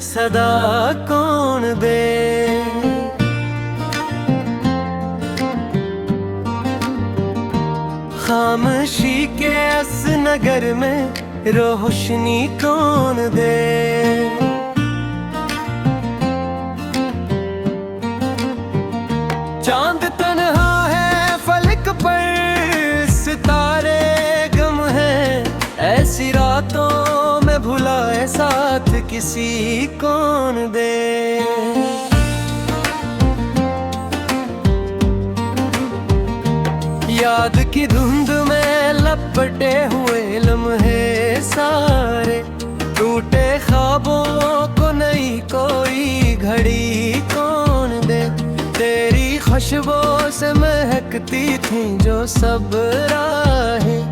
सदा कौन दे। खामोशी के इस नगर में रोशनी कौन दे। चांद तन्हा है फलक पर, सितारे गम हैं, ऐसी रातों में भुलाए साथ किसी कौन दे। याद की धुंध में लपटे हुए लम्हे सारे, टूटे ख्वाबों को नई कोई घड़ी कौन दे। तेरी खुशबू से महकती थी जो सब राहें,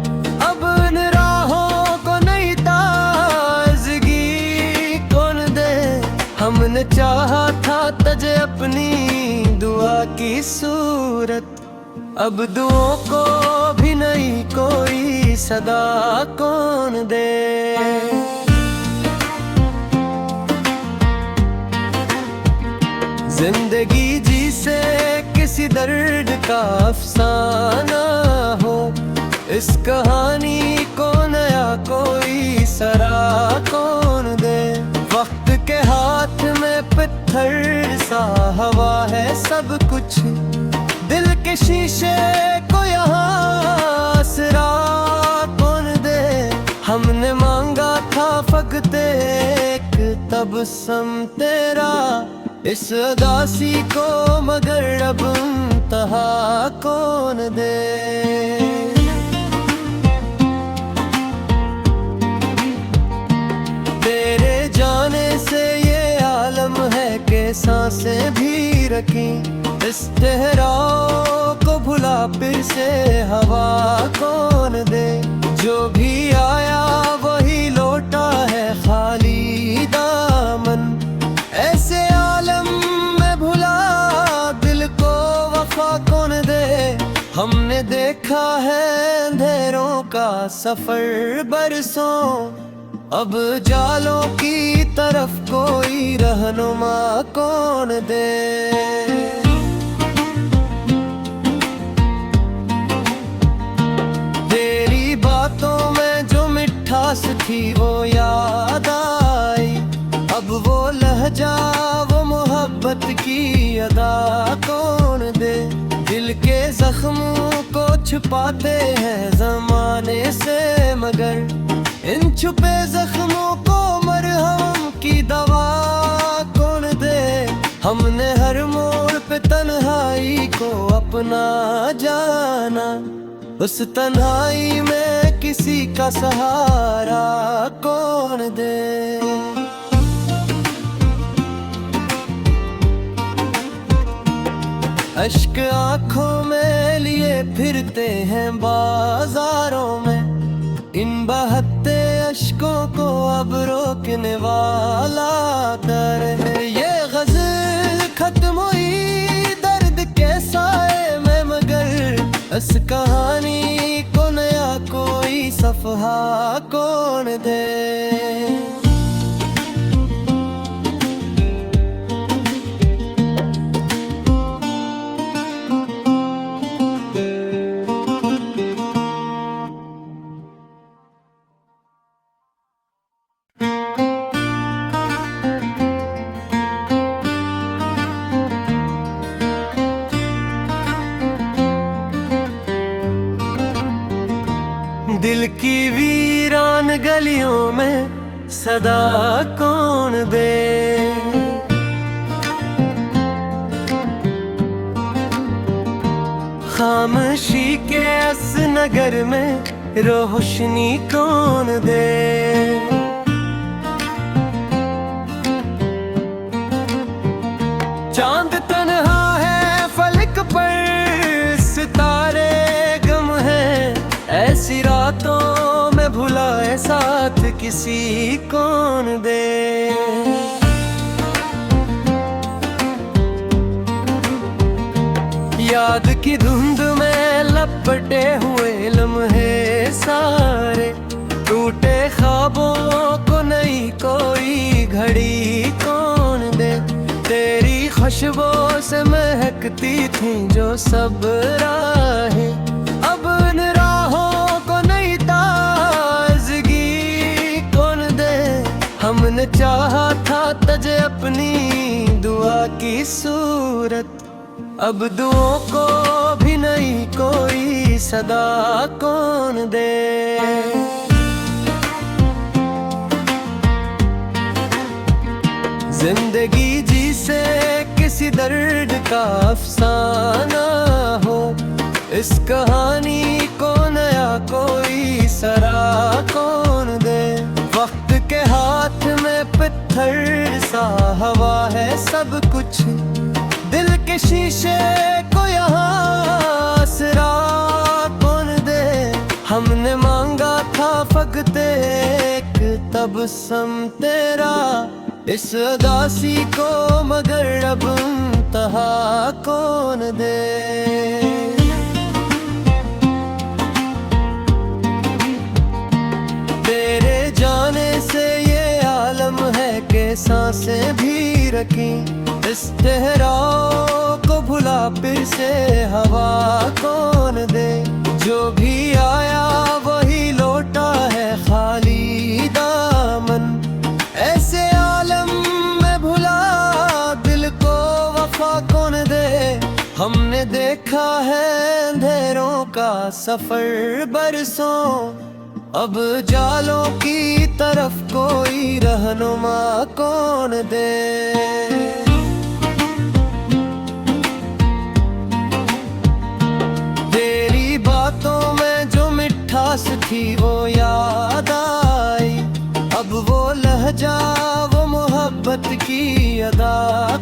अब उन राहों को नई ताजगी कौन दे। हमने चाहा था तुझे अपनी दुआ की सूरत, अब दुआओं को भी नहीं कोई सदा कौन दे। जिंदगी जी से किसी दर्द का अफसाना हो, इस कहानी को नया कोई सरा कौन दे। वक्त के हाथ में पत्थर सा हवा है सब कुछ, दिल के शीशे को यहाँ आसरा कौन दे। हमने मांगा था फकत एक तबस्सुम तेरा, इस उदासी को मगर अब इंतहा कौन दे। तेरे जाने से ये आलम है कि सांसें भी रखी, इस ठहराव को भुला फिर से हवा कौन दे। जो भी आया वही लौटा है खाली दामन, ऐसे आलम में भुला दिल को वफा कौन दे। हमने देखा है अंधेरों का सफर बरसों, अब जालों की तरफ कोई रहनुमा कौन दे। तेरी बातों में जो मिठास थी वो याद आई, अब वो लहजा वो मोहब्बत की अदा कौन दे। दिल के जख्मों को छुपाते हैं ज़माने से, मगर इन छुपे जख्मों को मरहम की दवा कौन दे। हमने हर मोड़ पे तन्हाई को अपना जाना, उस तन्हाई में किसी का सहारा कौन दे। अश्क आंखों में लिए फिरते हैं बाजारों में, इन बहते अश्कों को अब रोकने वाला दर है। ये गज़ल खत्म हुई दर्द के साए में, मगर इस कहानी को नया कोई सफ़हा कौन दे। दिल की वीरान गलियों में सदा कौन दे। खामोशी के इस नगर में रोशनी कौन दे। चांद तन्हा है फलक पर, सितारे गम हैं, ऐसी रातों में भुलाए साथ किसी कौन दे। याद की धुंध में लपटे हुए लम्हे सारे, टूटे ख्वाबों को नई कोई घड़ी खुशबू से महकती थी जो सब राहें, अब इन राहों को नई ताजगी कौन दे। हमने चाहा था तझे अपनी दुआ की सूरत, अब दुआओं को भी नहीं कोई सदा कौन दे। जिंदगी जी से किसी दर्द का अफसाना हो, इस कहानी को नया कोई सरा कौन दे। वक्त के हाथ में पत्थर सा हवा है सब कुछ, दिल के शीशे को यहाँ आसरा कौन दे। हमने मांगा था फकत एक तबस्सुम तेरा, इस उदासी को मगर अब इंतहा कौन दे। तेरे जाने से ये आलम है कि सांसें भी रखी, इस ठहराव को भुला फिर से हवा कौन दे। जो भी आया वही लौटा है खाली दामन, ऐसे आलम में भुला दिल को वफा कौन दे। हमने देखा है अंधेरों का सफर बरसों, अब जालों की तरफ कोई रहनुमा कौन दे। तेरी बातों में जो मिठास थी वो याद आई, अब वो लहजा वो मोहब्बत की अदा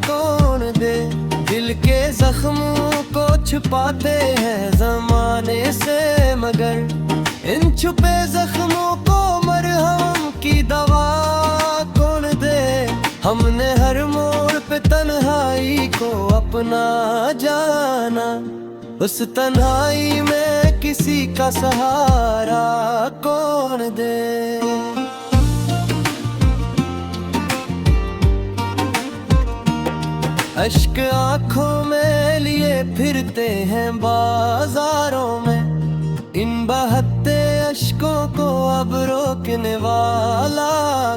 कौन दे। दिल के जख्मों को छुपाते हैं जमाने से, मगर इन छुपे जख्मों को मरहम की दवा कौन दे। हमने हर मोड़ पे तन्हाई को अपना जाना, उस तन्हाई में किसी का सहारा कौन दे। अश्क आँखों में लिए फिरते हैं बाजारों में, इन बहते अश्कों को अब रोकने वाला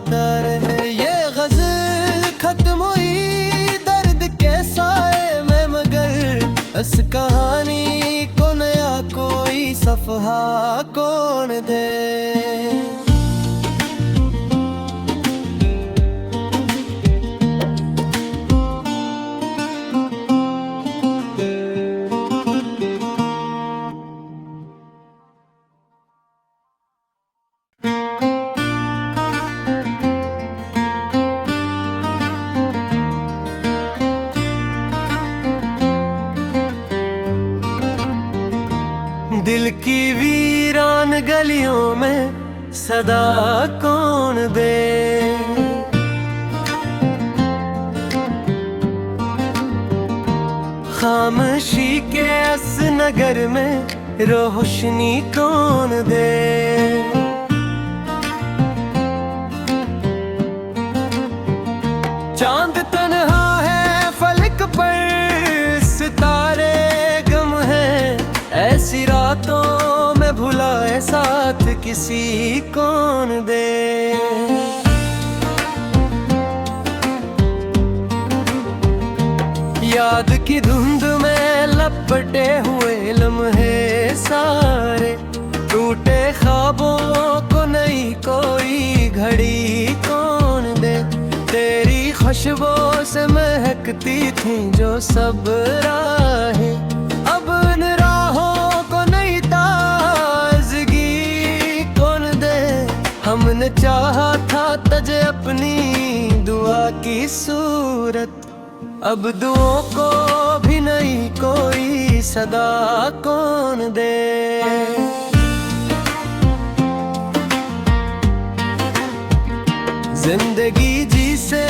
दर है। ये गज़ल खत्म हुई दर्द के साए में, मगर इस कहानी को नया कोई सफ़हा कौन दे। दिल की वीरान गलियों में सदा कौन दे। खामोशी के इस नगर में रोशनी कौन दे। चांद तन्हा है फलक पर, सितारे गम हैं, ऐसी रातों में भुलाए साथ किसी कौन दे। याद की धुंध में लपटे हुए लम्हे सारे, टूटे ख्वाबों को नई कोई घड़ी कौन दे। तेरी खुशबू से महकती थी जो सब राहें, अब इन राहों को नई ताजगी कौन दे। हमने चाहा था तझे अपनी दुआ की सूरत, अब दुआओं को भी नहीं कोई सदा कौन दे। जिंदगी जी से